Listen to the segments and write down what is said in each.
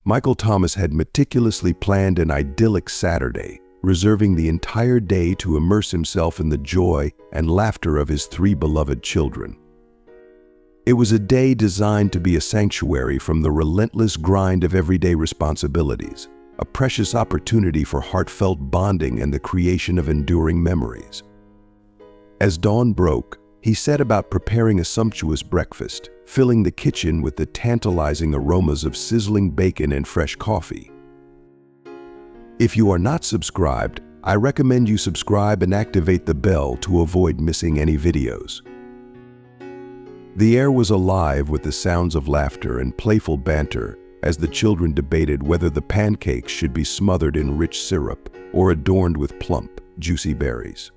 Michael Thomas had meticulously planned an idyllic Saturday, reserving the entire day to immerse himself in the joy and laughter of his three beloved children. It was a day designed to be a sanctuary from the relentless grind of everyday responsibilities, a precious opportunity for heartfelt bonding and the creation of enduring memories. As dawn broke, he set about preparing a sumptuous breakfast, filling the kitchen with the tantalizing aromas of sizzling bacon and fresh coffee. If you are not subscribed, I recommend you subscribe and activate the bell to avoid missing any videos. The air was alive with the sounds of laughter and playful banter as the children debated whether the pancakes should be smothered in rich syrup or adorned with plump, juicy berries.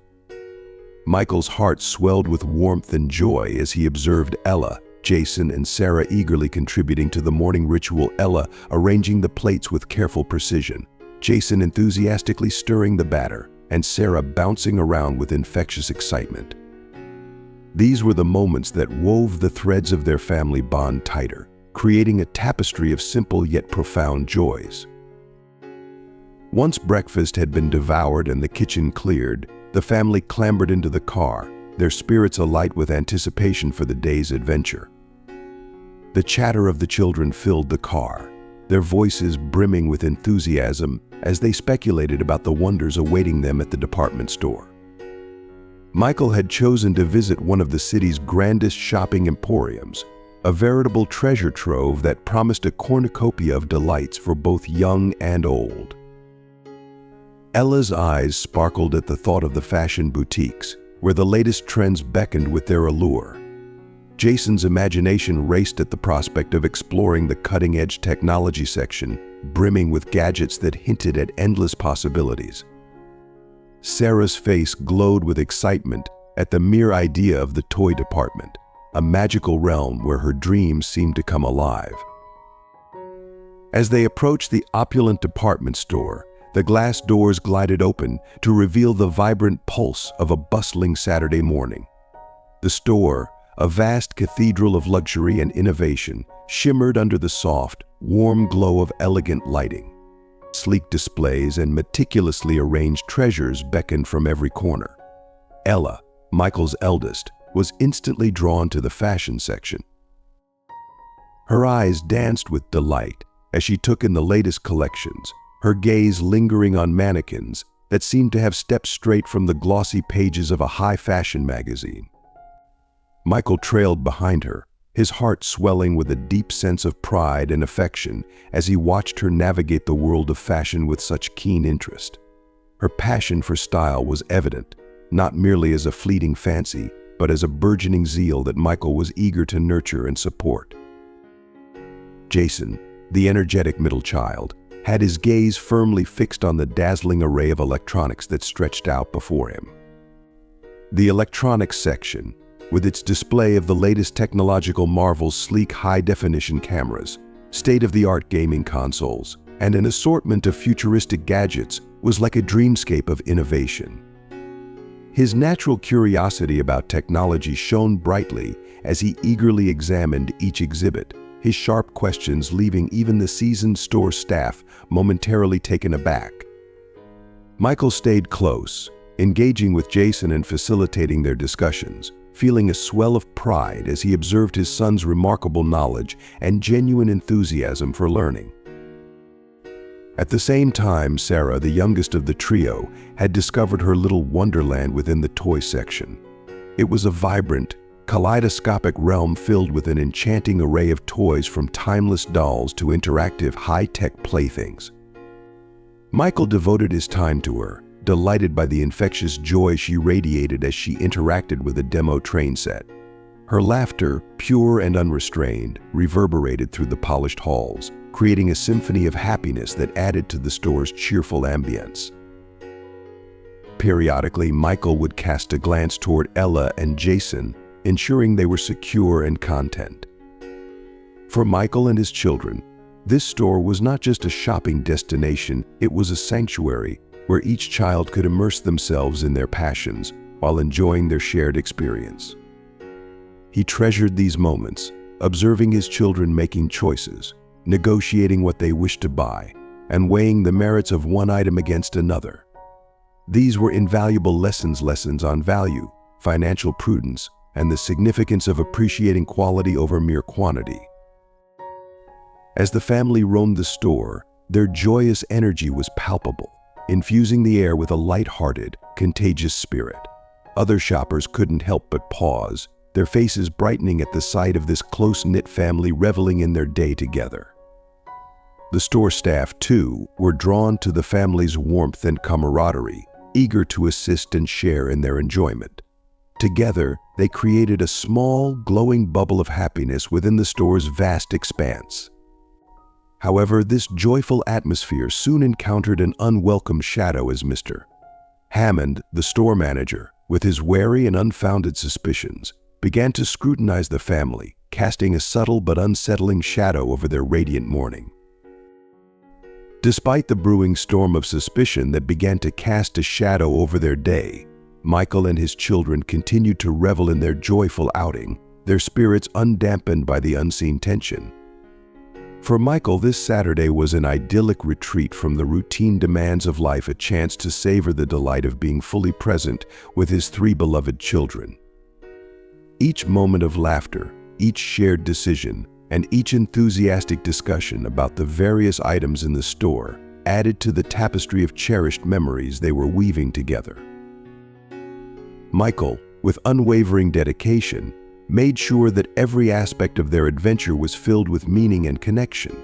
Michael's heart swelled with warmth and joy as he observed Ella, Jason, and Sarah eagerly contributing to the morning ritual, Ella arranging the plates with careful precision, Jason enthusiastically stirring the batter, and Sarah bouncing around with infectious excitement. These were the moments that wove the threads of their family bond tighter, creating a tapestry of simple yet profound joys. Once breakfast had been devoured and the kitchen cleared, the family clambered into the car, their spirits alight with anticipation for the day's adventure. The chatter of the children filled the car, their voices brimming with enthusiasm as they speculated about the wonders awaiting them at the department store. Michael had chosen to visit one of the city's grandest shopping emporiums, a veritable treasure trove that promised a cornucopia of delights for both young and old. Ella's eyes sparkled at the thought of the fashion boutiques, where the latest trends beckoned with their allure. Jason's imagination raced at the prospect of exploring the cutting-edge technology section, brimming with gadgets that hinted at endless possibilities. Sarah's face glowed with excitement at the mere idea of the toy department, a magical realm where her dreams seemed to come alive. As they approached the opulent department store, the glass doors glided open to reveal the vibrant pulse of a bustling Saturday morning. The store, a vast cathedral of luxury and innovation, shimmered under the soft, warm glow of elegant lighting. Sleek displays and meticulously arranged treasures beckoned from every corner. Ella, Michael's eldest, was instantly drawn to the fashion section. Her eyes danced with delight as she took in the latest collections, her gaze lingering on mannequins that seemed to have stepped straight from the glossy pages of a high-fashion magazine. Michael trailed behind her, his heart swelling with a deep sense of pride and affection as he watched her navigate the world of fashion with such keen interest. Her passion for style was evident, not merely as a fleeting fancy, but as a burgeoning zeal that Michael was eager to nurture and support. Jason, the energetic middle child, had his gaze firmly fixed on the dazzling array of electronics that stretched out before him. The electronics section, with its display of the latest technological marvels, sleek high-definition cameras, state-of-the-art gaming consoles, and an assortment of futuristic gadgets, was like a dreamscape of innovation. His natural curiosity about technology shone brightly as he eagerly examined each exhibit, his sharp questions leaving even the seasoned store staff momentarily taken aback. Michael stayed close, engaging with Jason and facilitating their discussions, feeling a swell of pride as he observed his son's remarkable knowledge and genuine enthusiasm for learning. At the same time, Sarah, the youngest of the trio, had discovered her little wonderland within the toy section. It was a vibrant, kaleidoscopic realm filled with an enchanting array of toys from timeless dolls to interactive high-tech playthings. Michael devoted his time to her, delighted by the infectious joy she radiated as she interacted with a demo train set. Her laughter, pure and unrestrained, reverberated through the polished halls, creating a symphony of happiness that added to the store's cheerful ambience. Periodically, Michael would cast a glance toward Ella and Jason, ensuring they were secure and content. For Michael and his children, this store was not just a shopping destination, it was a sanctuary where each child could immerse themselves in their passions while enjoying their shared experience. He treasured these moments, observing his children making choices, negotiating what they wished to buy, and weighing the merits of one item against another. These were invaluable lessons on value, financial prudence, and the significance of appreciating quality over mere quantity. As the family roamed the store, their joyous energy was palpable, infusing the air with a light-hearted, contagious spirit. Other shoppers couldn't help but pause, their faces brightening at the sight of this close-knit family reveling in their day together. The store staff, too, were drawn to the family's warmth and camaraderie, eager to assist and share in their enjoyment. Together, they created a small, glowing bubble of happiness within the store's vast expanse. However, this joyful atmosphere soon encountered an unwelcome shadow as Mr. Hammond, the store manager, with his wary and unfounded suspicions, began to scrutinize the family, casting a subtle but unsettling shadow over their radiant morning. Despite the brewing storm of suspicion that began to cast a shadow over their day, Michael and his children continued to revel in their joyful outing, their spirits undampened by the unseen tension. For Michael, this Saturday was an idyllic retreat from the routine demands of life, a chance to savor the delight of being fully present with his three beloved children. Each moment of laughter, each shared decision, and each enthusiastic discussion about the various items in the store added to the tapestry of cherished memories they were weaving together. Michael, with unwavering dedication, made sure that every aspect of their adventure was filled with meaning and connection.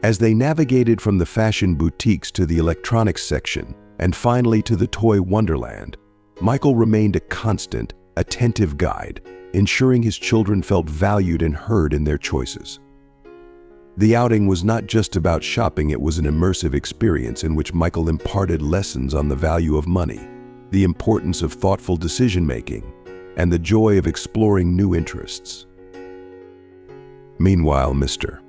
As they navigated from the fashion boutiques to the electronics section, and finally to the toy wonderland, Michael remained a constant, attentive guide, ensuring his children felt valued and heard in their choices. The outing was not just about shopping, it was an immersive experience in which Michael imparted lessons on the value of money, the importance of thoughtful decision-making, and the joy of exploring new interests. Meanwhile, Mr.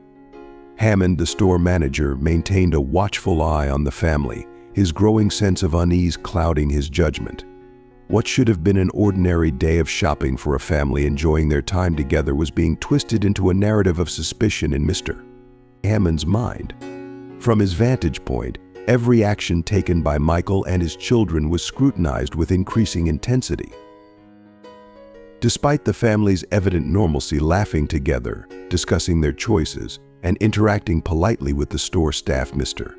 Hammond, the store manager, maintained a watchful eye on the family, his growing sense of unease clouding his judgment. What should have been an ordinary day of shopping for a family enjoying their time together was being twisted into a narrative of suspicion in Mr. Hammond's mind. From his vantage point, every action taken by Michael and his children was scrutinized with increasing intensity. Despite the family's evident normalcy, laughing together, discussing their choices, and interacting politely with the store staff, Mr.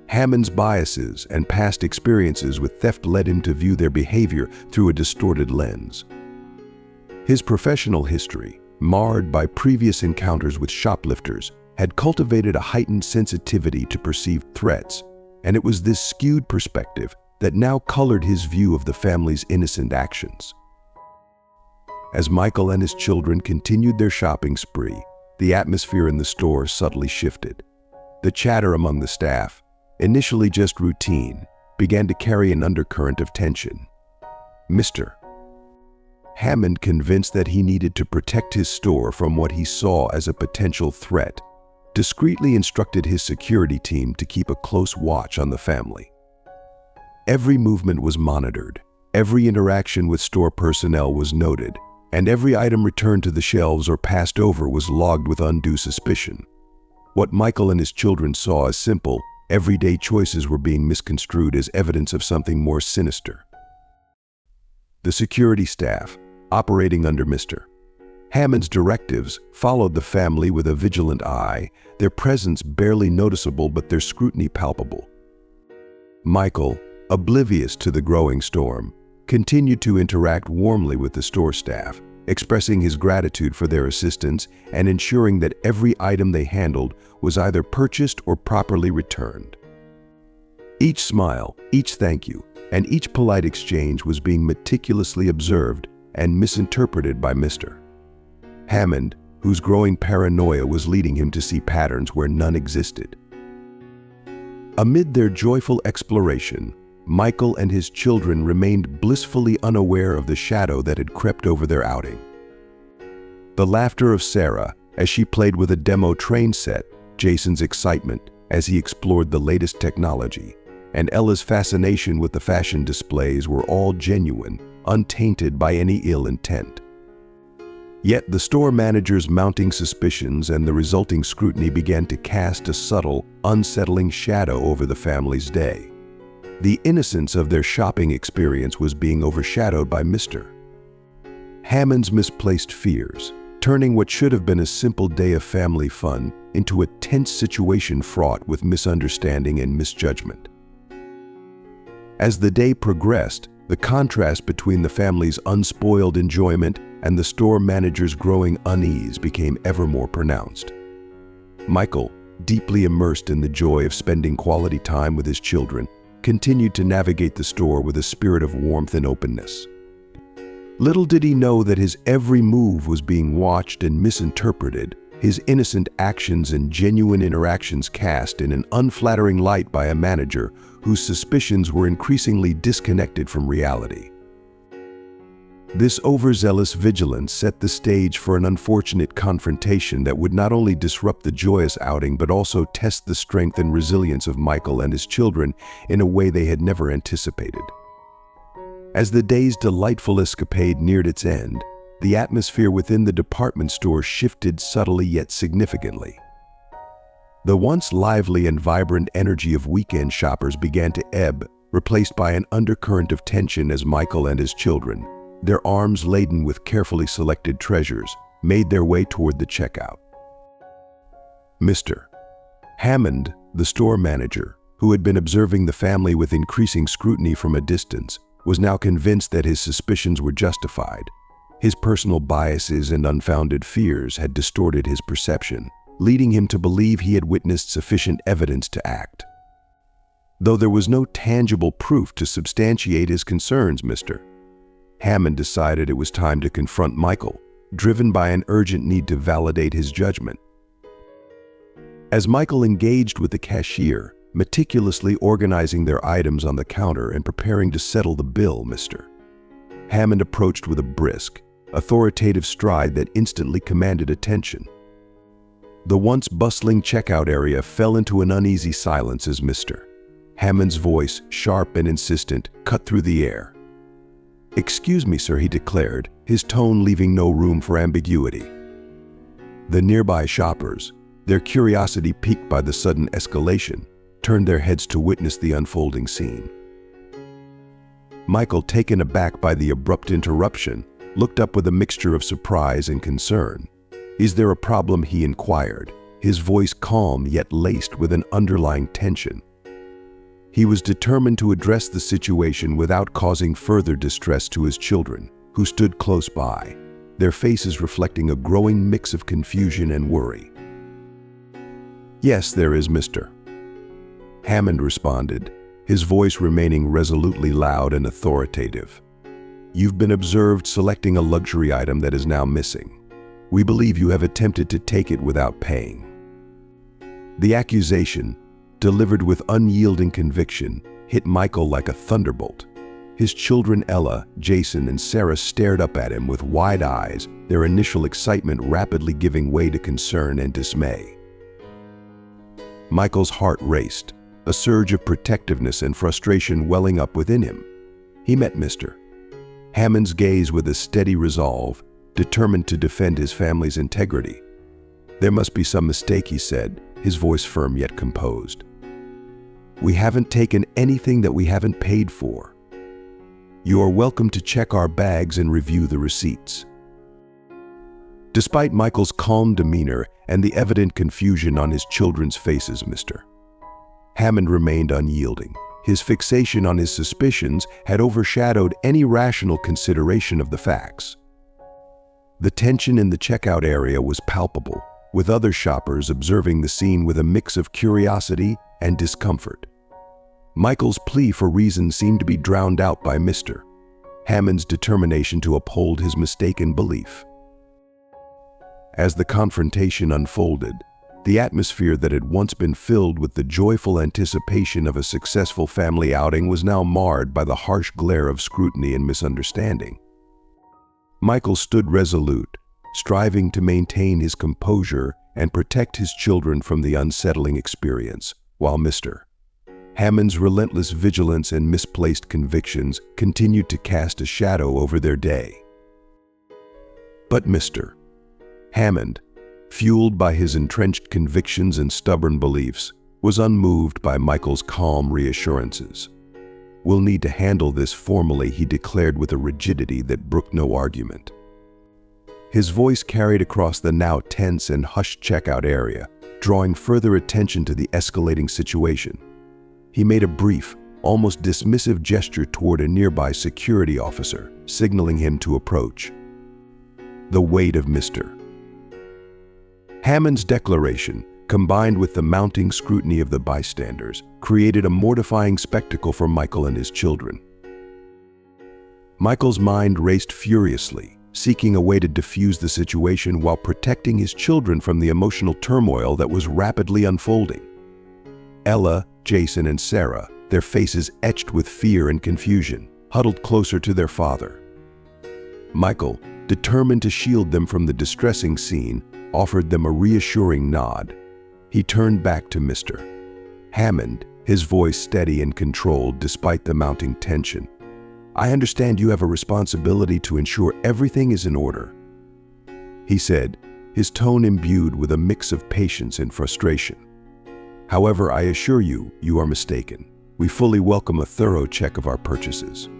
Hammond's biases and past experiences with theft led him to view their behavior through a distorted lens. His professional history, marred by previous encounters with shoplifters, had cultivated a heightened sensitivity to perceived threats, and it was this skewed perspective that now colored his view of the family's innocent actions. As Michael and his children continued their shopping spree, the atmosphere in the store subtly shifted. The chatter among the staff, initially just routine, began to carry an undercurrent of tension. Mr. Hammond, convinced that he needed to protect his store from what he saw as a potential threat, discreetly instructed his security team to keep a close watch on the family. Every movement was monitored, every interaction with store personnel was noted, and every item returned to the shelves or passed over was logged with undue suspicion. What Michael and his children saw as simple, everyday choices were being misconstrued as evidence of something more sinister. The security staff, operating under Mr. Hammond's directives, followed the family with a vigilant eye, their presence barely noticeable but their scrutiny palpable. Michael, oblivious to the growing storm, continued to interact warmly with the store staff, expressing his gratitude for their assistance and ensuring that every item they handled was either purchased or properly returned. Each smile, each thank you, and each polite exchange was being meticulously observed and misinterpreted by Mr. Hammond, whose growing paranoia was leading him to see patterns where none existed. Amid their joyful exploration, Michael and his children remained blissfully unaware of the shadow that had crept over their outing. The laughter of Sarah as she played with a demo train set, Jason's excitement as he explored the latest technology, and Ella's fascination with the fashion displays were all genuine, untainted by any ill intent. Yet the store manager's mounting suspicions and the resulting scrutiny began to cast a subtle, unsettling shadow over the family's day. The innocence of their shopping experience was being overshadowed by Mr. Hammond's misplaced fears, turning what should have been a simple day of family fun into a tense situation fraught with misunderstanding and misjudgment. As the day progressed, the contrast between the family's unspoiled enjoyment and the store manager's growing unease became ever more pronounced. Michael, deeply immersed in the joy of spending quality time with his children, continued to navigate the store with a spirit of warmth and openness. Little did he know that his every move was being watched and misinterpreted, his innocent actions and genuine interactions cast in an unflattering light by a manager whose suspicions were increasingly disconnected from reality. This overzealous vigilance set the stage for an unfortunate confrontation that would not only disrupt the joyous outing but also test the strength and resilience of Michael and his children in a way they had never anticipated. As the day's delightful escapade neared its end, the atmosphere within the department store shifted subtly yet significantly. The once lively and vibrant energy of weekend shoppers began to ebb, replaced by an undercurrent of tension as Michael and his children, their arms laden with carefully selected treasures, made their way toward the checkout. Mr. Hammond, the store manager, who had been observing the family with increasing scrutiny from a distance, was now convinced that his suspicions were justified. His personal biases and unfounded fears had distorted his perception, leading him to believe he had witnessed sufficient evidence to act. Though there was no tangible proof to substantiate his concerns, Mr. Hammond decided it was time to confront Michael, driven by an urgent need to validate his judgment. As Michael engaged with the cashier, meticulously organizing their items on the counter and preparing to settle the bill, Mr. Hammond approached with a brisk, authoritative stride that instantly commanded attention. The once bustling checkout area fell into an uneasy silence as Mr. Hammond's voice, sharp and insistent, cut through the air. "Excuse me, sir," he declared, his tone leaving no room for ambiguity. The nearby shoppers, their curiosity piqued by the sudden escalation, turned their heads to witness the unfolding scene. Michael, taken aback by the abrupt interruption, looked up with a mixture of surprise and concern. "Is there a problem?" he inquired, his voice calm yet laced with an underlying tension. He was determined to address the situation without causing further distress to his children, who stood close by, their faces reflecting a growing mix of confusion and worry. "Yes, there is, Mr. Hammond responded, his voice remaining resolutely loud and authoritative. "You've been observed selecting a luxury item that is now missing. We believe you have attempted to take it without paying." The accusation, delivered with unyielding conviction, hit Michael like a thunderbolt. His children Ella, Jason, and Sarah stared up at him with wide eyes, their initial excitement rapidly giving way to concern and dismay. Michael's heart raced, a surge of protectiveness and frustration welling up within him. He met Mr. Hammond's gaze with a steady resolve, determined to defend his family's integrity. "There must be some mistake," he said, his voice firm yet composed. "We haven't taken anything that we haven't paid for. You are welcome to check our bags and review the receipts." Despite Michael's calm demeanor and the evident confusion on his children's faces, Mr. Hammond remained unyielding. His fixation on his suspicions had overshadowed any rational consideration of the facts. The tension in the checkout area was palpable, with other shoppers observing the scene with a mix of curiosity and discomfort. Michael's plea for reason seemed to be drowned out by Mr. Hammond's determination to uphold his mistaken belief. As the confrontation unfolded, the atmosphere that had once been filled with the joyful anticipation of a successful family outing was now marred by the harsh glare of scrutiny and misunderstanding. Michael stood resolute, striving to maintain his composure and protect his children from the unsettling experience, while Mr. Hammond's relentless vigilance and misplaced convictions continued to cast a shadow over their day. But Mr. Hammond, fueled by his entrenched convictions and stubborn beliefs, was unmoved by Michael's calm reassurances. "We'll need to handle this formally," he declared with a rigidity that brooked no argument. His voice carried across the now tense and hushed checkout area, drawing further attention to the escalating situation. He made a brief, almost dismissive gesture toward a nearby security officer, signaling him to approach. The weight of Mr. Hammond's declaration, combined with the mounting scrutiny of the bystanders, created a mortifying spectacle for Michael and his children. Michael's mind raced furiously, seeking a way to diffuse the situation while protecting his children from the emotional turmoil that was rapidly unfolding. Ella, Jason, and Sarah, their faces etched with fear and confusion, huddled closer to their father. Michael, determined to shield them from the distressing scene, offered them a reassuring nod. He turned back to Mr. Hammond, his voice steady and controlled despite the mounting tension. "I understand you have a responsibility to ensure everything is in order," he said, his tone imbued with a mix of patience and frustration. "However, I assure you, you are mistaken. We fully welcome a thorough check of our purchases."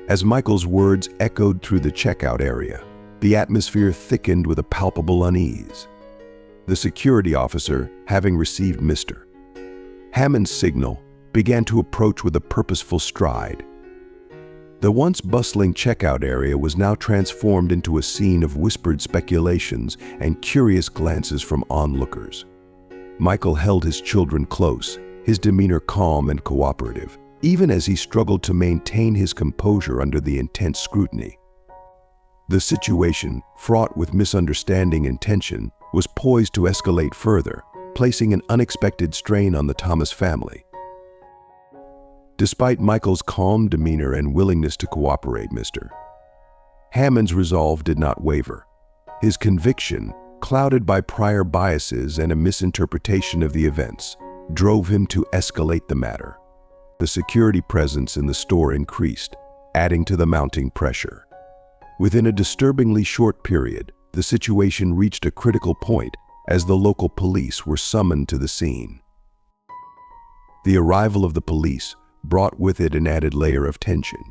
As Michael's words echoed through the checkout area, the atmosphere thickened with a palpable unease. The security officer, having received Mr. Hammond's signal, began to approach with a purposeful stride. The once bustling checkout area was now transformed into a scene of whispered speculations and curious glances from onlookers. Michael held his children close, his demeanor calm and cooperative, even as he struggled to maintain his composure under the intense scrutiny. The situation, fraught with misunderstanding and tension, was poised to escalate further, placing an unexpected strain on the Thomas family. Despite Michael's calm demeanor and willingness to cooperate, Mr. Hammond's resolve did not waver. His conviction, clouded by prior biases and a misinterpretation of the events, drove him to escalate the matter. The security presence in the store increased, adding to the mounting pressure. Within a disturbingly short period, the situation reached a critical point as the local police were summoned to the scene. The arrival of the police brought with it an added layer of tension.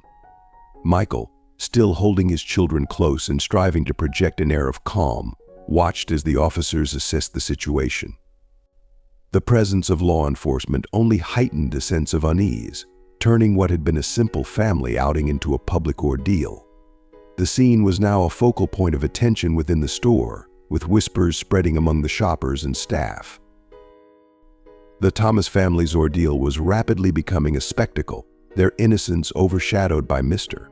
Michael, still holding his children close and striving to project an air of calm, watched as the officers assessed the situation. The presence of law enforcement only heightened a sense of unease, turning what had been a simple family outing into a public ordeal. The scene was now a focal point of attention within the store, with whispers spreading among the shoppers and staff. The Thomas family's ordeal was rapidly becoming a spectacle, their innocence overshadowed by Mr.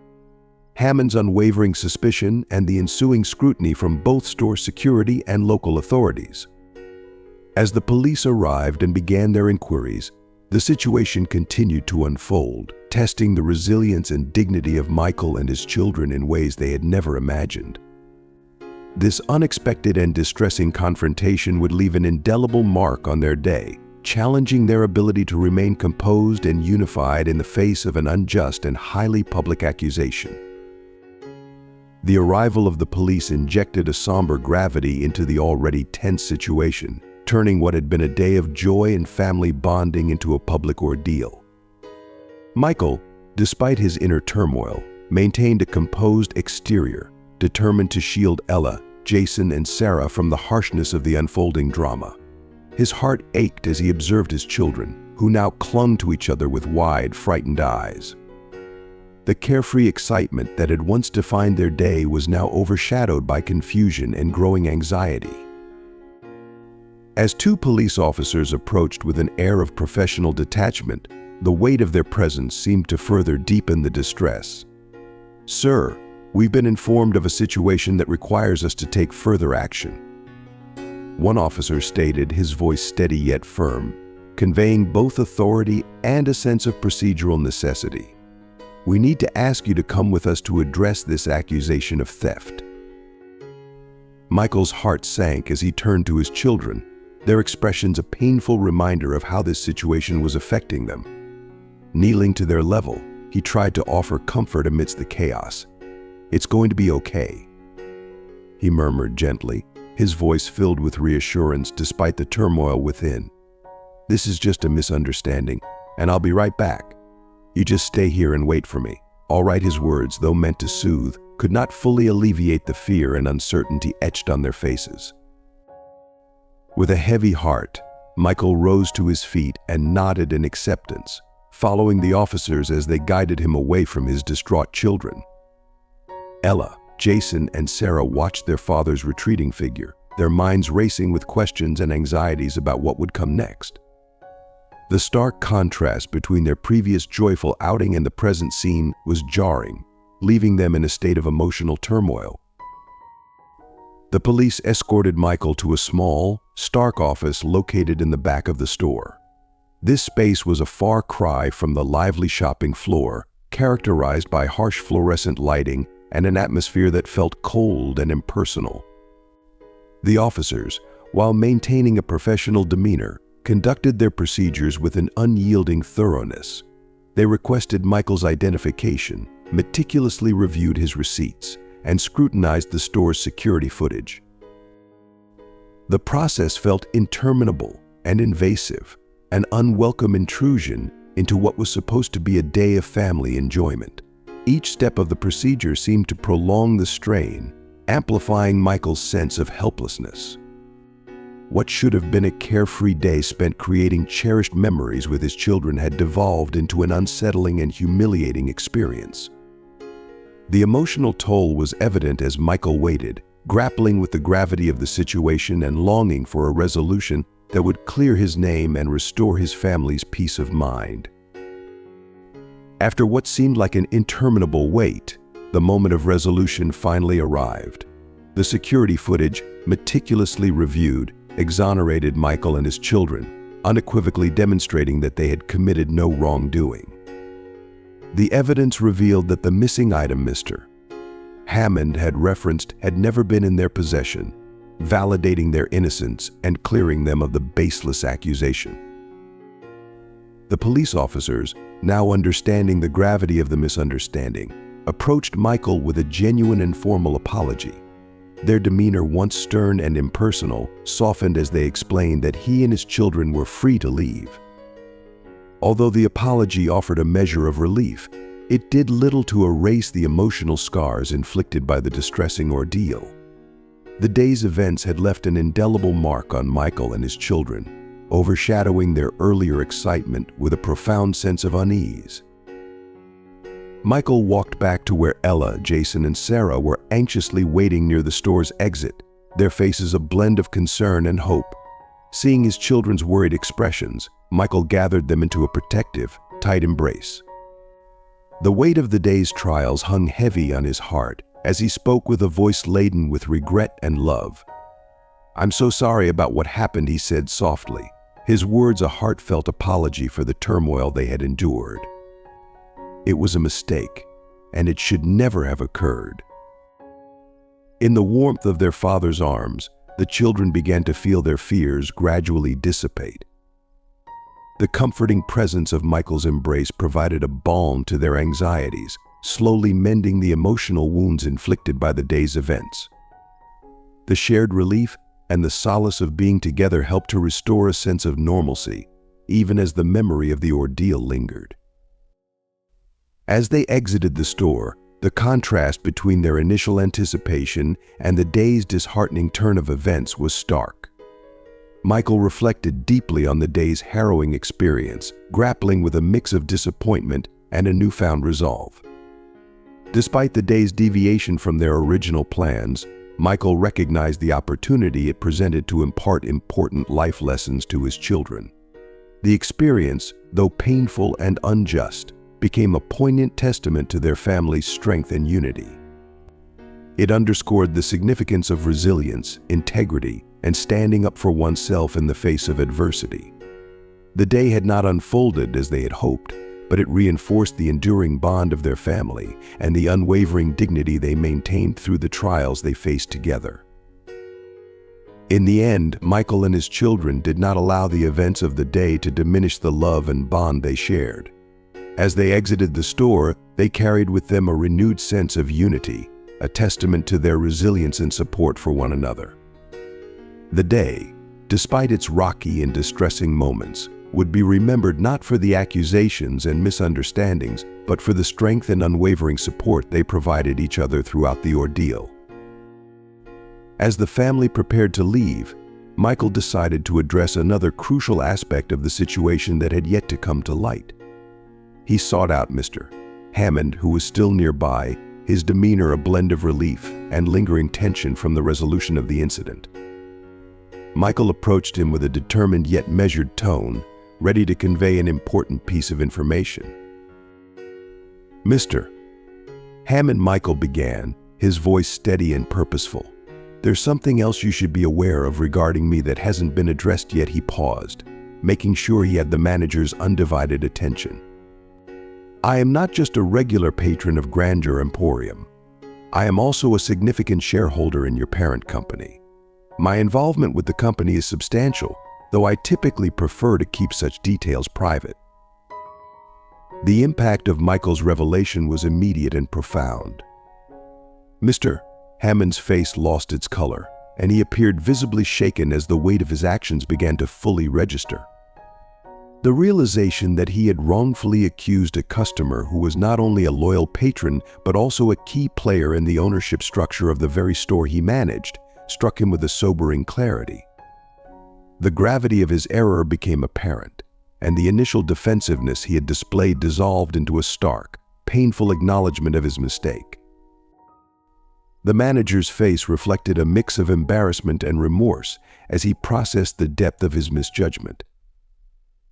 Hammond's unwavering suspicion and the ensuing scrutiny from both store security and local authorities. As the police arrived and began their inquiries, the situation continued to unfold, testing the resilience and dignity of Michael and his children in ways they had never imagined. This unexpected and distressing confrontation would leave an indelible mark on their day, challenging their ability to remain composed and unified in the face of an unjust and highly public accusation. The arrival of the police injected a somber gravity into the already tense situation, turning what had been a day of joy and family bonding into a public ordeal. Michael, despite his inner turmoil, maintained a composed exterior, determined to shield Ella, Jason, and Sarah from the harshness of the unfolding drama. His heart ached as he observed his children, who now clung to each other with wide, frightened eyes. The carefree excitement that had once defined their day was now overshadowed by confusion and growing anxiety. As two police officers approached with an air of professional detachment, the weight of their presence seemed to further deepen the distress. "Sir, we've been informed of a situation that requires us to take further action," one officer stated, his voice steady yet firm, conveying both authority and a sense of procedural necessity. "We need to ask you to come with us to address this accusation of theft." Michael's heart sank as he turned to his children, their expressions a painful reminder of how this situation was affecting them. Kneeling to their level, he tried to offer comfort amidst the chaos. "It's going to be okay. he murmured gently, his voice filled with reassurance despite the turmoil within. "This is just a misunderstanding, and I'll be right back. You just stay here and wait for me." All right, his words, though meant to soothe, could not fully alleviate the fear and uncertainty etched on their faces. With a heavy heart, Michael rose to his feet and nodded in acceptance, following the officers as they guided him away from his distraught children. Ella, Jason, and Sarah watched their father's retreating figure, their minds racing with questions and anxieties about what would come next. The stark contrast between their previous joyful outing and the present scene was jarring, leaving them in a state of emotional turmoil. The police escorted Michael to a small, stark office located in the back of the store. This space was a far cry from the lively shopping floor, characterized by harsh fluorescent lighting and an atmosphere that felt cold and impersonal. The officers, while maintaining a professional demeanor, conducted their procedures with an unyielding thoroughness. They requested Michael's identification, meticulously reviewed his receipts, and scrutinized the store's security footage. The process felt interminable and invasive, an unwelcome intrusion into what was supposed to be a day of family enjoyment. Each step of the procedure seemed to prolong the strain, amplifying Michael's sense of helplessness. What should have been a carefree day spent creating cherished memories with his children had devolved into an unsettling and humiliating experience. The emotional toll was evident as Michael waited, grappling with the gravity of the situation and longing for a resolution that would clear his name and restore his family's peace of mind. After what seemed like an interminable wait, the moment of resolution finally arrived. The security footage, meticulously reviewed, exonerated Michael and his children, unequivocally demonstrating that they had committed no wrongdoing. The evidence revealed that the missing item Mr. Hammond had referenced had never been in their possession, validating their innocence and clearing them of the baseless accusation. The police officers, now understanding the gravity of the misunderstanding, approached Michael with a genuine and formal apology. Their demeanor, once stern and impersonal, softened as they explained that he and his children were free to leave. Although the apology offered a measure of relief, it did little to erase the emotional scars inflicted by the distressing ordeal. The day's events had left an indelible mark on Michael and his children, overshadowing their earlier excitement with a profound sense of unease. Michael walked back to where Ella, Jason, and Sarah were anxiously waiting near the store's exit, their faces a blend of concern and hope. Seeing his children's worried expressions, Michael gathered them into a protective, tight embrace. The weight of the day's trials hung heavy on his heart as he spoke with a voice laden with regret and love. "I'm so sorry about what happened," he said softly, his words a heartfelt apology for the turmoil they had endured. It was a mistake, and it should never have occurred. In the warmth of their father's arms, the children began to feel their fears gradually dissipate. The comforting presence of Michael's embrace provided a balm to their anxieties, slowly mending the emotional wounds inflicted by the day's events. The shared relief and the solace of being together helped to restore a sense of normalcy, even as the memory of the ordeal lingered. As they exited the store, the contrast between their initial anticipation and the day's disheartening turn of events was stark. Michael reflected deeply on the day's harrowing experience, grappling with a mix of disappointment and a newfound resolve. Despite the day's deviation from their original plans, Michael recognized the opportunity it presented to impart important life lessons to his children. The experience, though painful and unjust, became a poignant testament to their family's strength and unity. It underscored the significance of resilience, integrity, and standing up for oneself in the face of adversity. The day had not unfolded as they had hoped, but it reinforced the enduring bond of their family and the unwavering dignity they maintained through the trials they faced together. In the end, Michael and his children did not allow the events of the day to diminish the love and bond they shared. As they exited the store, they carried with them a renewed sense of unity, a testament to their resilience and support for one another. The day, despite its rocky and distressing moments, would be remembered not for the accusations and misunderstandings, but for the strength and unwavering support they provided each other throughout the ordeal. As the family prepared to leave, Michael decided to address another crucial aspect of the situation that had yet to come to light. He sought out Mr. Hammond, who was still nearby, his demeanor a blend of relief and lingering tension from the resolution of the incident. Michael approached him with a determined yet measured tone, ready to convey an important piece of information. "Mr. Hammond," Michael began, his voice steady and purposeful. "There's something else you should be aware of regarding me that hasn't been addressed yet." He paused, making sure he had the manager's undivided attention. "I am not just a regular patron of Grandeur Emporium. I am also a significant shareholder in your parent company. My involvement with the company is substantial, though I typically prefer to keep such details private." The impact of Michael's revelation was immediate and profound. Mr. Hammond's face lost its color, and he appeared visibly shaken as the weight of his actions began to fully register. The realization that he had wrongfully accused a customer who was not only a loyal patron but also a key player in the ownership structure of the very store he managed struck him with a sobering clarity. The gravity of his error became apparent, and the initial defensiveness he had displayed dissolved into a stark, painful acknowledgement of his mistake. The manager's face reflected a mix of embarrassment and remorse as he processed the depth of his misjudgment.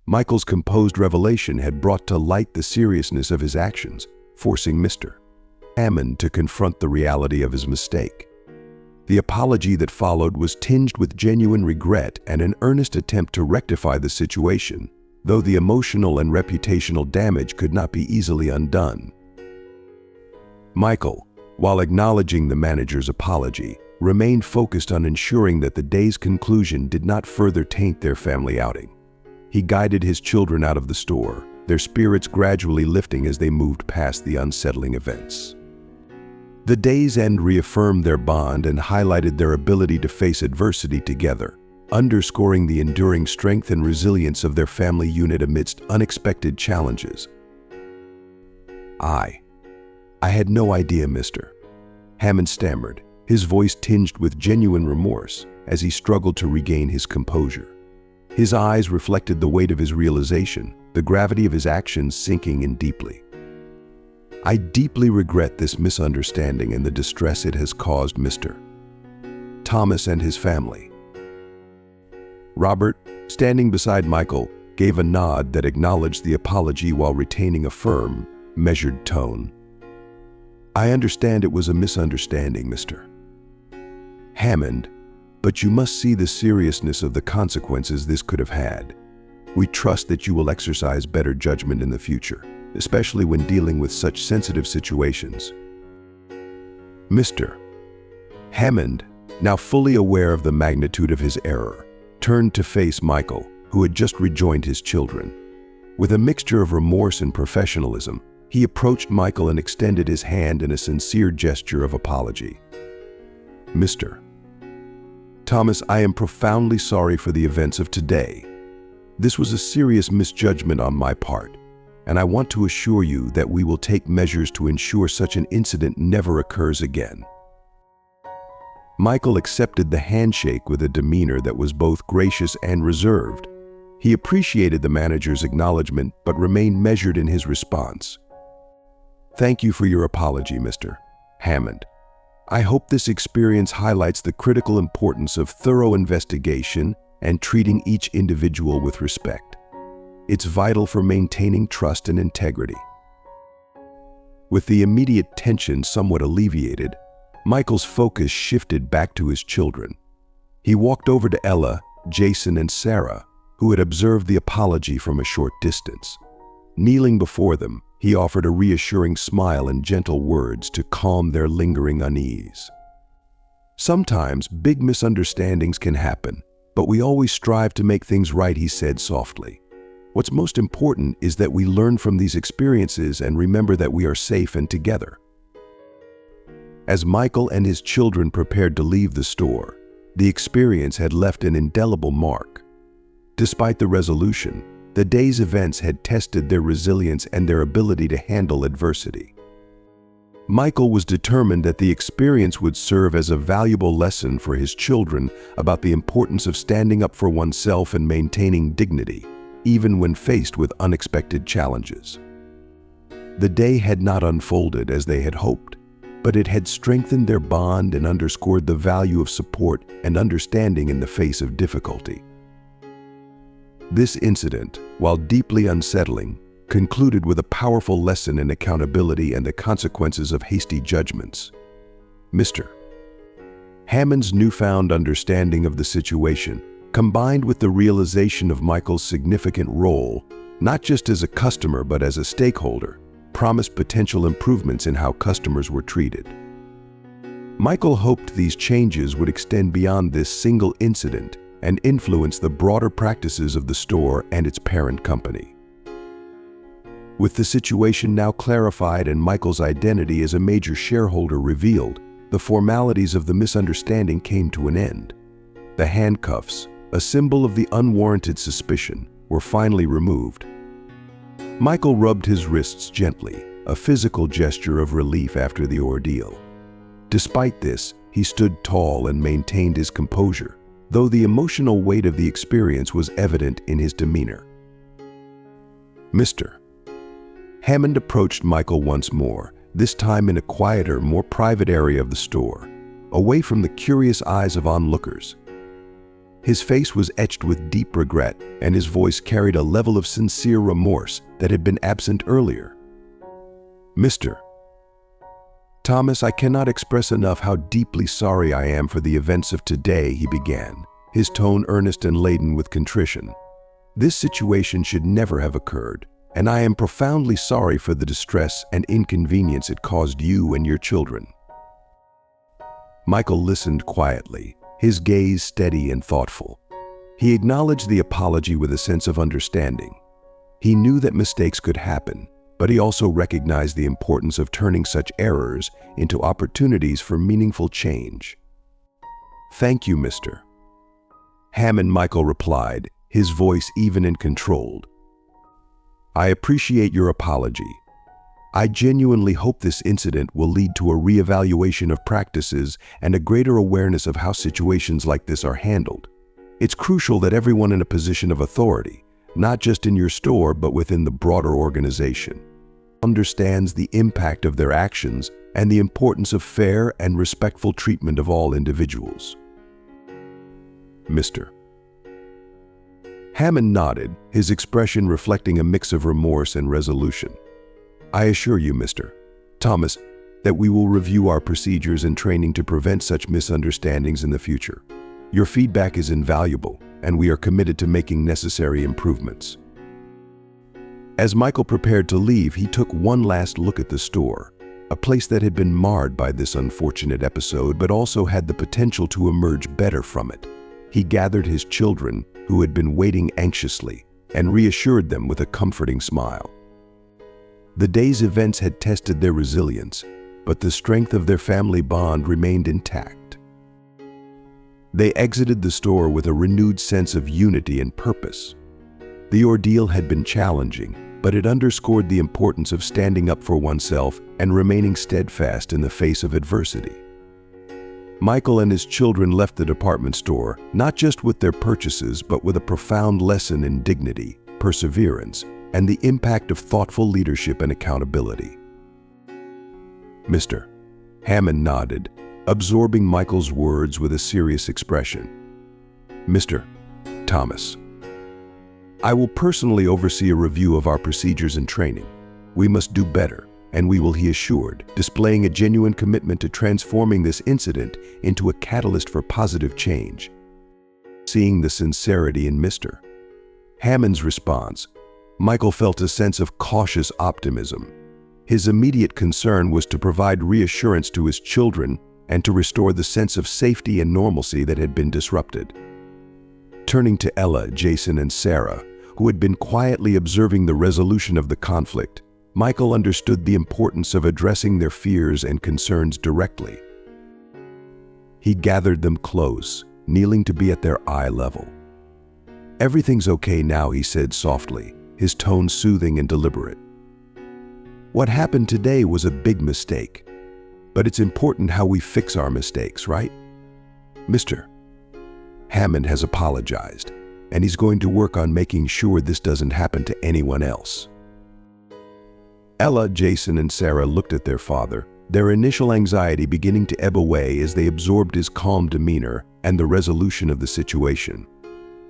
Michael's composed revelation had brought to light the seriousness of his actions, forcing Mr. Hammond to confront the reality of his mistake. The apology that followed was tinged with genuine regret and an earnest attempt to rectify the situation, though the emotional and reputational damage could not be easily undone. Michael, while acknowledging the manager's apology, remained focused on ensuring that the day's conclusion did not further taint their family outing. He guided his children out of the store, their spirits gradually lifting as they moved past the unsettling events. The day's end reaffirmed their bond and highlighted their ability to face adversity together, underscoring the enduring strength and resilience of their family unit amidst unexpected challenges. I had no idea, Mr. Hammond stammered, his voice tinged with genuine remorse as he struggled to regain his composure. His eyes reflected the weight of his realization, the gravity of his actions sinking in deeply. "I deeply regret this misunderstanding and the distress it has caused Mr. Thomas and his family." Robert, standing beside Michael, gave a nod that acknowledged the apology while retaining a firm, measured tone. "I understand it was a misunderstanding, Mr. Hammond, but you must see the seriousness of the consequences this could have had. We trust that you will exercise better judgment in the future, especially when dealing with such sensitive situations." Mr. Hammond, now fully aware of the magnitude of his error, turned to face Michael, who had just rejoined his children. With a mixture of remorse and professionalism, he approached Michael and extended his hand in a sincere gesture of apology. "Mr. Thomas, I am profoundly sorry for the events of today. This was a serious misjudgment on my part, and I want to assure you that we will take measures to ensure such an incident never occurs again." Michael accepted the handshake with a demeanor that was both gracious and reserved. He appreciated the manager's acknowledgement but remained measured in his response. "Thank you for your apology, Mr. Hammond. I hope this experience highlights the critical importance of thorough investigation and treating each individual with respect. It's vital for maintaining trust and integrity." With the immediate tension somewhat alleviated, Michael's focus shifted back to his children. He walked over to Ella, Jason, and Sarah, who had observed the apology from a short distance. Kneeling before them, he offered a reassuring smile and gentle words to calm their lingering unease. "Sometimes big misunderstandings can happen, but we always strive to make things right," he said softly. "What's most important is that we learn from these experiences and remember that we are safe and together." As Michael and his children prepared to leave the store, the experience had left an indelible mark. Despite the resolution, the day's events had tested their resilience and their ability to handle adversity. Michael was determined that the experience would serve as a valuable lesson for his children about the importance of standing up for oneself and maintaining dignity, even when faced with unexpected challenges. The day had not unfolded as they had hoped, but it had strengthened their bond and underscored the value of support and understanding in the face of difficulty. This incident, while deeply unsettling, concluded with a powerful lesson in accountability and the consequences of hasty judgments. Mr. Hammond's newfound understanding of the situation, combined with the realization of Michael's significant role, not just as a customer but as a stakeholder, promised potential improvements in how customers were treated. Michael hoped these changes would extend beyond this single incident and influence the broader practices of the store and its parent company. With the situation now clarified and Michael's identity as a major shareholder revealed, the formalities of the misunderstanding came to an end. The handcuffs, a symbol of the unwarranted suspicion, were finally removed. Michael rubbed his wrists gently, a physical gesture of relief after the ordeal. Despite this, he stood tall and maintained his composure, though the emotional weight of the experience was evident in his demeanor. Mr. Hammond approached Michael once more, this time in a quieter, more private area of the store, away from the curious eyes of onlookers. His face was etched with deep regret, and his voice carried a level of sincere remorse that had been absent earlier. Mr. Thomas, I cannot express enough how deeply sorry I am for the events of today, he began, his tone earnest and laden with contrition. This situation should never have occurred, and I am profoundly sorry for the distress and inconvenience it caused you and your children. Michael listened quietly, his gaze steady and thoughtful. He acknowledged the apology with a sense of understanding. He knew that mistakes could happen, but he also recognized the importance of turning such errors into opportunities for meaningful change. Thank you, Mr. Hammond, Michael replied, his voice even and controlled. I appreciate your apology. I genuinely hope this incident will lead to a reevaluation of practices and a greater awareness of how situations like this are handled. It's crucial that everyone in a position of authority, not just in your store but within the broader organization, understands the impact of their actions and the importance of fair and respectful treatment of all individuals. Mr. Hammond nodded, his expression reflecting a mix of remorse and resolution. I assure you, Mr. Thomas, that we will review our procedures and training to prevent such misunderstandings in the future. Your feedback is invaluable, and we are committed to making necessary improvements. As Michael prepared to leave, he took one last look at the store, a place that had been marred by this unfortunate episode but also had the potential to emerge better from it. He gathered his children, who had been waiting anxiously, and reassured them with a comforting smile. The day's events had tested their resilience, but the strength of their family bond remained intact. They exited the store with a renewed sense of unity and purpose. The ordeal had been challenging, but it underscored the importance of standing up for oneself and remaining steadfast in the face of adversity. Michael and his children left the department store, not just with their purchases, but with a profound lesson in dignity, perseverance, and the impact of thoughtful leadership and accountability. Mr. Hammond nodded, absorbing Michael's words with a serious expression. Mr. Thomas, I will personally oversee a review of our procedures and training. We must do better, and we will, he assured, displaying a genuine commitment to transforming this incident into a catalyst for positive change. Seeing the sincerity in Mr. Hammond's response, Michael felt a sense of cautious optimism. His immediate concern was to provide reassurance to his children and to restore the sense of safety and normalcy that had been disrupted. Turning to Ella, Jason, and Sarah, who had been quietly observing the resolution of the conflict, Michael understood the importance of addressing their fears and concerns directly. He gathered them close, kneeling to be at their eye level. "Everything's okay now," he said softly, his tone soothing and deliberate. "What happened today was a big mistake, but it's important how we fix our mistakes, right? Mr. Hammond has apologized, and he's going to work on making sure this doesn't happen to anyone else." Ella, Jason, and Sarah looked at their father, their initial anxiety beginning to ebb away as they absorbed his calm demeanor and the resolution of the situation.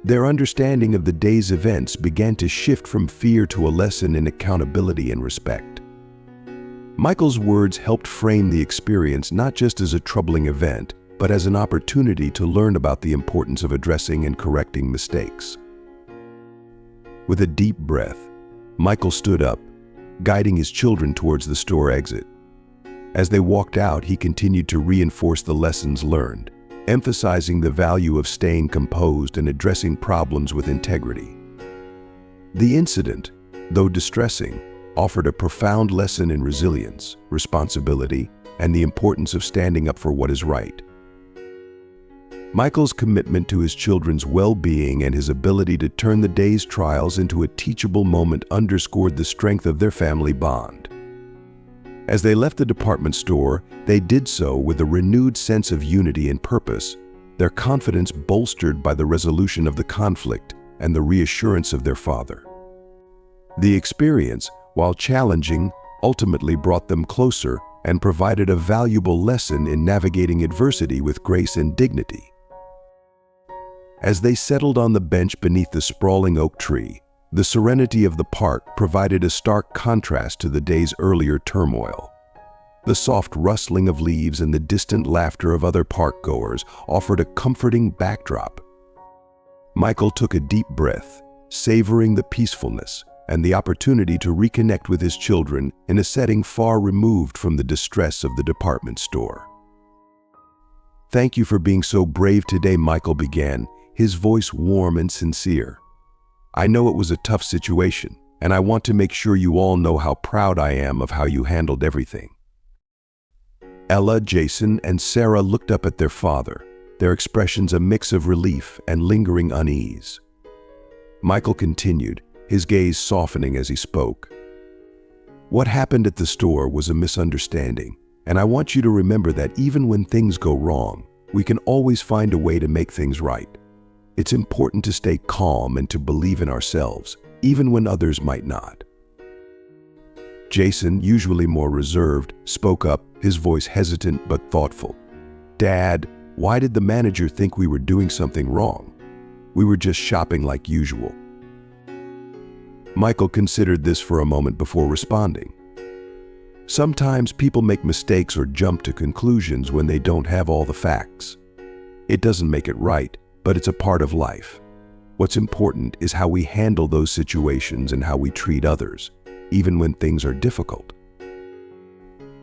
Their understanding of the day's events began to shift from fear to a lesson in accountability and respect. Michael's words helped frame the experience not just as a troubling event, but as an opportunity to learn about the importance of addressing and correcting mistakes. With a deep breath, Michael stood up, guiding his children towards the store exit. As they walked out, he continued to reinforce the lessons learned, emphasizing the value of staying composed and addressing problems with integrity. The incident, though distressing, offered a profound lesson in resilience, responsibility, and the importance of standing up for what is right. Michael's commitment to his children's well-being and his ability to turn the day's trials into a teachable moment underscored the strength of their family bond. As they left the department store, they did so with a renewed sense of unity and purpose, their confidence bolstered by the resolution of the conflict and the reassurance of their father. The experience, while challenging, ultimately brought them closer and provided a valuable lesson in navigating adversity with grace and dignity. As they settled on the bench beneath the sprawling oak tree, the serenity of the park provided a stark contrast to the day's earlier turmoil. The soft rustling of leaves and the distant laughter of other park-goers offered a comforting backdrop. Michael took a deep breath, savoring the peacefulness and the opportunity to reconnect with his children in a setting far removed from the distress of the department store. "Thank you for being so brave today," Michael began, his voice warm and sincere. "I know it was a tough situation, and I want to make sure you all know how proud I am of how you handled everything." Ella, Jason, and Sarah looked up at their father, their expressions a mix of relief and lingering unease. Michael continued, his gaze softening as he spoke. "What happened at the store was a misunderstanding, and I want you to remember that even when things go wrong, we can always find a way to make things right. It's important to stay calm and to believe in ourselves, even when others might not." Jason, usually more reserved, spoke up, his voice hesitant but thoughtful. "Dad, why did the manager think we were doing something wrong? We were just shopping like usual." Michael considered this for a moment before responding. "Sometimes people make mistakes or jump to conclusions when they don't have all the facts. It doesn't make it right, but it's a part of life. What's important is how we handle those situations and how we treat others, even when things are difficult."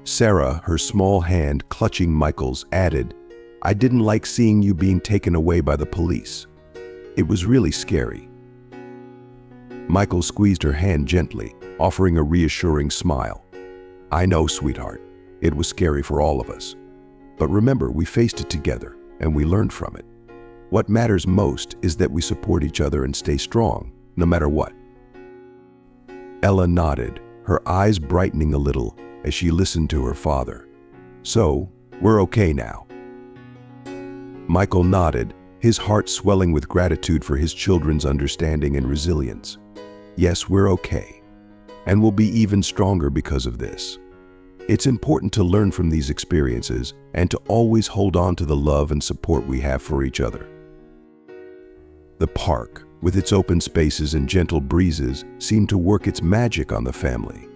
Sarah, her small hand clutching Michael's, added, "I didn't like seeing you being taken away by the police. It was really scary." Michael squeezed her hand gently, offering a reassuring smile. "I know, sweetheart. It was scary for all of us. But remember, we faced it together, and we learned from it. What matters most is that we support each other and stay strong, no matter what." Ella nodded, her eyes brightening a little as she listened to her father. "So, we're okay now?" Michael nodded, his heart swelling with gratitude for his children's understanding and resilience. "Yes, we're okay, and we'll be even stronger because of this. It's important to learn from these experiences and to always hold on to the love and support we have for each other." The park, with its open spaces and gentle breezes, seemed to work its magic on the family.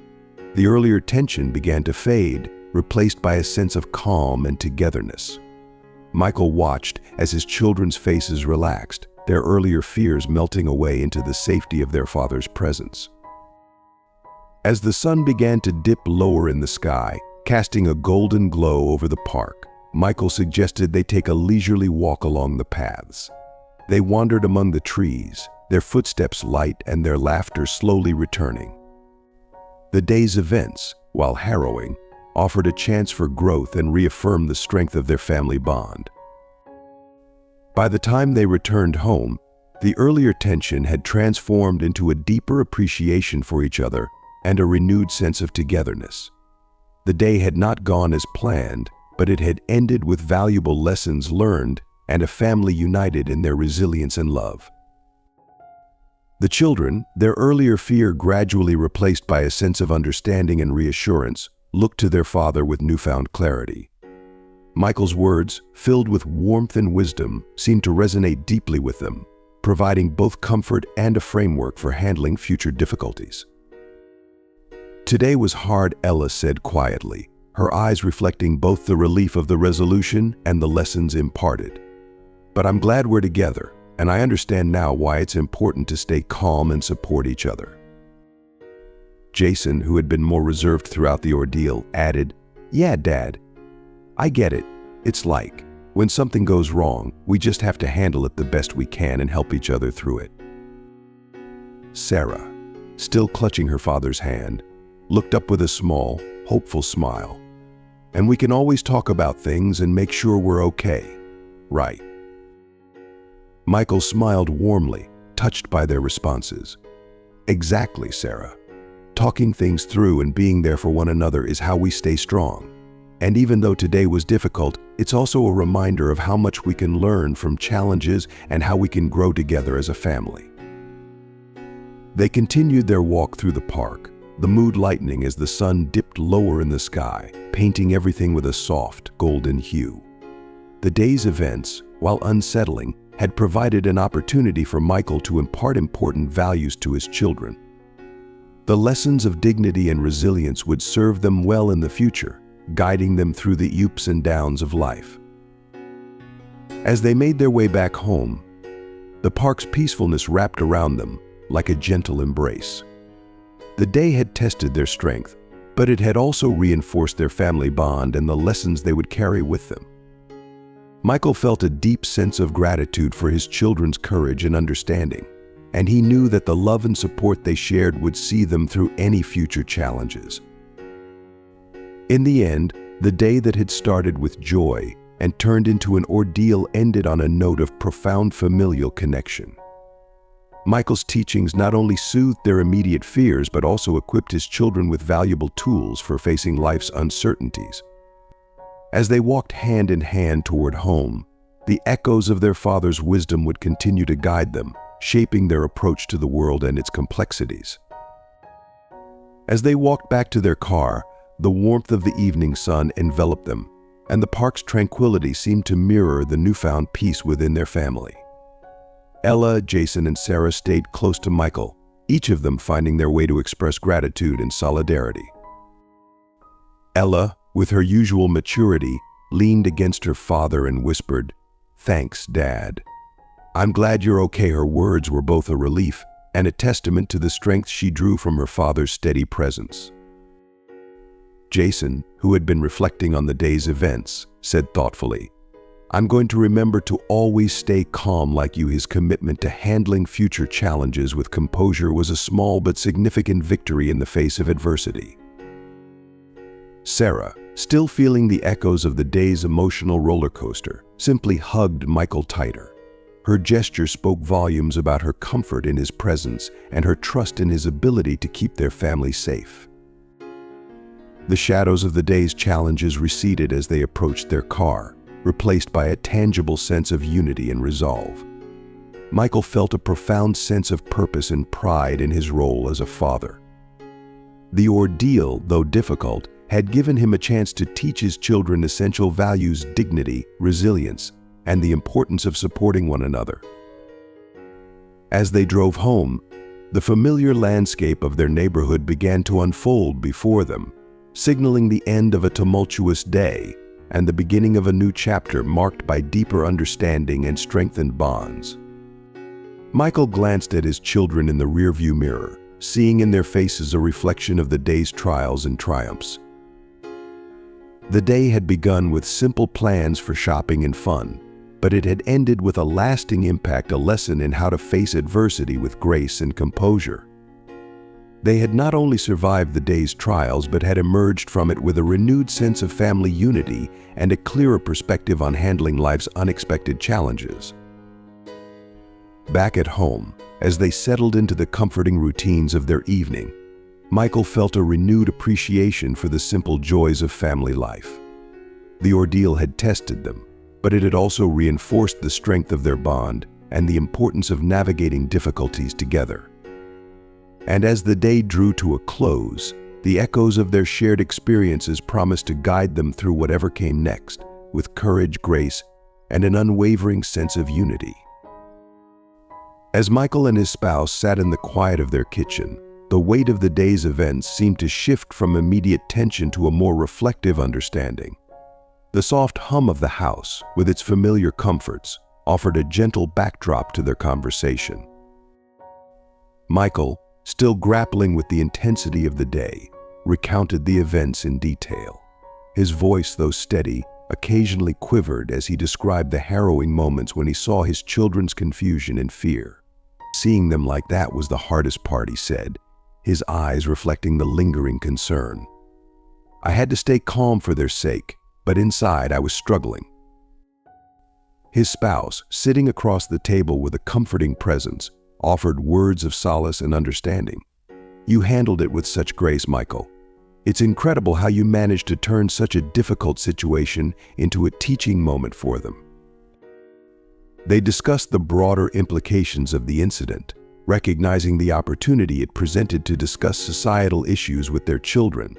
The earlier tension began to fade, replaced by a sense of calm and togetherness. Michael watched as his children's faces relaxed, their earlier fears melting away into the safety of their father's presence. As the sun began to dip lower in the sky, casting a golden glow over the park, Michael suggested they take a leisurely walk along the paths. They wandered among the trees, their footsteps light and their laughter slowly returning. The day's events, while harrowing, offered a chance for growth and reaffirmed the strength of their family bond. By the time they returned home, the earlier tension had transformed into a deeper appreciation for each other and a renewed sense of togetherness. The day had not gone as planned, but it had ended with valuable lessons learned and a family united in their resilience and love. The children, their earlier fear gradually replaced by a sense of understanding and reassurance, looked to their father with newfound clarity. Michael's words, filled with warmth and wisdom, seemed to resonate deeply with them, providing both comfort and a framework for handling future difficulties. "Today was hard," Ella said quietly, her eyes reflecting both the relief of the resolution and the lessons imparted. "But I'm glad we're together, and I understand now why it's important to stay calm and support each other." Jason, who had been more reserved throughout the ordeal, added, "Yeah, Dad, I get it. It's like, when something goes wrong, we just have to handle it the best we can and help each other through it." Sarah, still clutching her father's hand, looked up with a small, hopeful smile. "And we can always talk about things and make sure we're okay, right?" Michael smiled warmly, touched by their responses. "Exactly, Sarah. Talking things through and being there for one another is how we stay strong. And even though today was difficult, it's also a reminder of how much we can learn from challenges and how we can grow together as a family." They continued their walk through the park, the mood lightening as the sun dipped lower in the sky, painting everything with a soft, golden hue. The day's events, while unsettling, had provided an opportunity for Michael to impart important values to his children. The lessons of dignity and resilience would serve them well in the future, guiding them through the ups and downs of life. As they made their way back home, the park's peacefulness wrapped around them like a gentle embrace. The day had tested their strength, but it had also reinforced their family bond and the lessons they would carry with them. Michael felt a deep sense of gratitude for his children's courage and understanding, and he knew that the love and support they shared would see them through any future challenges. In the end, the day that had started with joy and turned into an ordeal ended on a note of profound familial connection. Michael's teachings not only soothed their immediate fears but also equipped his children with valuable tools for facing life's uncertainties. As they walked hand in hand toward home, the echoes of their father's wisdom would continue to guide them, shaping their approach to the world and its complexities. As they walked back to their car, the warmth of the evening sun enveloped them, and the park's tranquility seemed to mirror the newfound peace within their family. Ella, Jason, and Sarah stayed close to Michael, each of them finding their way to express gratitude and solidarity. Ella, with her usual maturity, leaned against her father and whispered, "Thanks, Dad. I'm glad you're okay." Her words were both a relief and a testament to the strength she drew from her father's steady presence. Jason, who had been reflecting on the day's events, said thoughtfully, "I'm going to remember to always stay calm like you." His commitment to handling future challenges with composure was a small but significant victory in the face of adversity. Sarah, still feeling the echoes of the day's emotional roller coaster, simply hugged Michael tighter. Her gesture spoke volumes about her comfort in his presence and her trust in his ability to keep their family safe. The shadows of the day's challenges receded as they approached their car, replaced by a tangible sense of unity and resolve. Michael felt a profound sense of purpose and pride in his role as a father. The ordeal, though difficult, had given him a chance to teach his children essential values: dignity, resilience, and the importance of supporting one another. As they drove home, the familiar landscape of their neighborhood began to unfold before them, signaling the end of a tumultuous day and the beginning of a new chapter marked by deeper understanding and strengthened bonds. Michael glanced at his children in the rearview mirror, seeing in their faces a reflection of the day's trials and triumphs. The day had begun with simple plans for shopping and fun, but it had ended with a lasting impact, a lesson in how to face adversity with grace and composure. They had not only survived the day's trials but had emerged from it with a renewed sense of family unity and a clearer perspective on handling life's unexpected challenges. Back at home, as they settled into the comforting routines of their evening, Michael felt a renewed appreciation for the simple joys of family life. The ordeal had tested them, but it had also reinforced the strength of their bond and the importance of navigating difficulties together. And as the day drew to a close, the echoes of their shared experiences promised to guide them through whatever came next, with courage, grace, and an unwavering sense of unity. As Michael and his spouse sat in the quiet of their kitchen, the weight of the day's events seemed to shift from immediate tension to a more reflective understanding. The soft hum of the house, with its familiar comforts, offered a gentle backdrop to their conversation. Michael, still grappling with the intensity of the day, recounted the events in detail. His voice, though steady, occasionally quivered as he described the harrowing moments when he saw his children's confusion and fear. Seeing them like that was the hardest part, he said, his eyes reflecting the lingering concern. I had to stay calm for their sake, but inside I was struggling. His spouse, sitting across the table with a comforting presence, offered words of solace and understanding. You handled it with such grace, Michael. It's incredible how you managed to turn such a difficult situation into a teaching moment for them. They discussed the broader implications of the incident, recognizing the opportunity it presented to discuss societal issues with their children.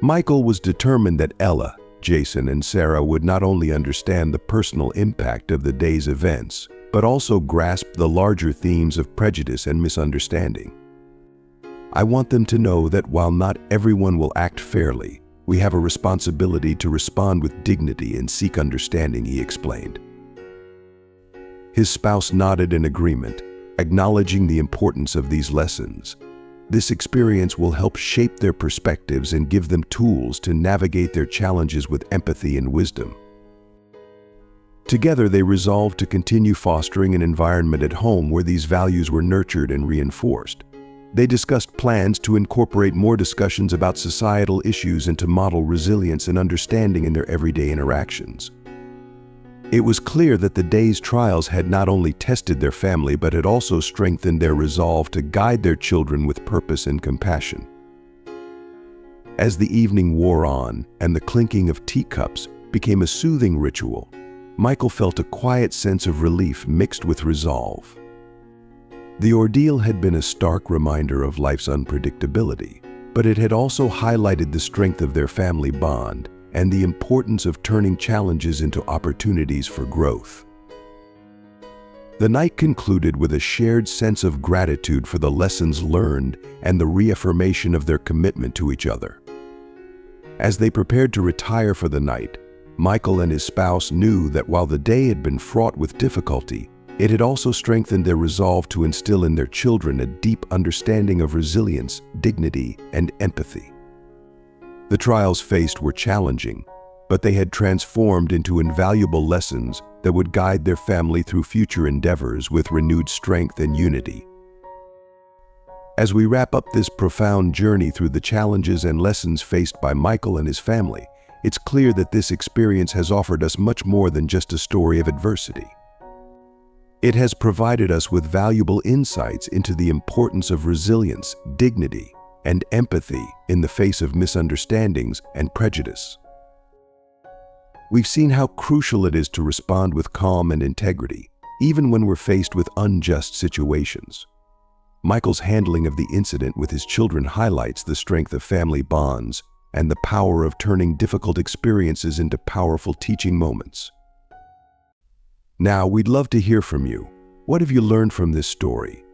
Michael was determined that Ella, Jason, and Sarah would not only understand the personal impact of the day's events, but also grasp the larger themes of prejudice and misunderstanding. I want them to know that while not everyone will act fairly, we have a responsibility to respond with dignity and seek understanding, he explained. His spouse nodded in agreement, acknowledging the importance of these lessons. This experience will help shape their perspectives and give them tools to navigate their challenges with empathy and wisdom. Together, they resolved to continue fostering an environment at home where these values were nurtured and reinforced. They discussed plans to incorporate more discussions about societal issues and to model resilience and understanding in their everyday interactions. It was clear that the day's trials had not only tested their family, but had also strengthened their resolve to guide their children with purpose and compassion. As the evening wore on and the clinking of teacups became a soothing ritual, Michael felt a quiet sense of relief mixed with resolve. The ordeal had been a stark reminder of life's unpredictability, but it had also highlighted the strength of their family bond and the importance of turning challenges into opportunities for growth. The night concluded with a shared sense of gratitude for the lessons learned and the reaffirmation of their commitment to each other. As they prepared to retire for the night, Michael and his spouse knew that while the day had been fraught with difficulty, it had also strengthened their resolve to instill in their children a deep understanding of resilience, dignity, and empathy. The trials faced were challenging, but they had transformed into invaluable lessons that would guide their family through future endeavors with renewed strength and unity. As we wrap up this profound journey through the challenges and lessons faced by Michael and his family, it's clear that this experience has offered us much more than just a story of adversity. It has provided us with valuable insights into the importance of resilience, dignity, and empathy in the face of misunderstandings and prejudice. We've seen how crucial it is to respond with calm and integrity, even when we're faced with unjust situations. Michael's handling of the incident with his children highlights the strength of family bonds and the power of turning difficult experiences into powerful teaching moments. Now, we'd love to hear from you. What have you learned from this story?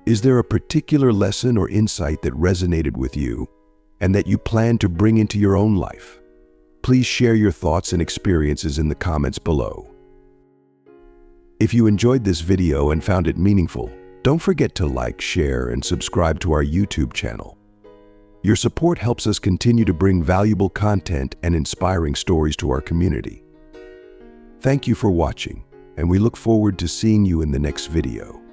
Is there a particular lesson or insight that resonated with you and that you plan to bring into your own life? Please share your thoughts and experiences in the comments below. If you enjoyed this video and found it meaningful, don't forget to like, share, and subscribe to our YouTube channel. Your support helps us continue to bring valuable content and inspiring stories to our community. Thank you for watching, and we look forward to seeing you in the next video.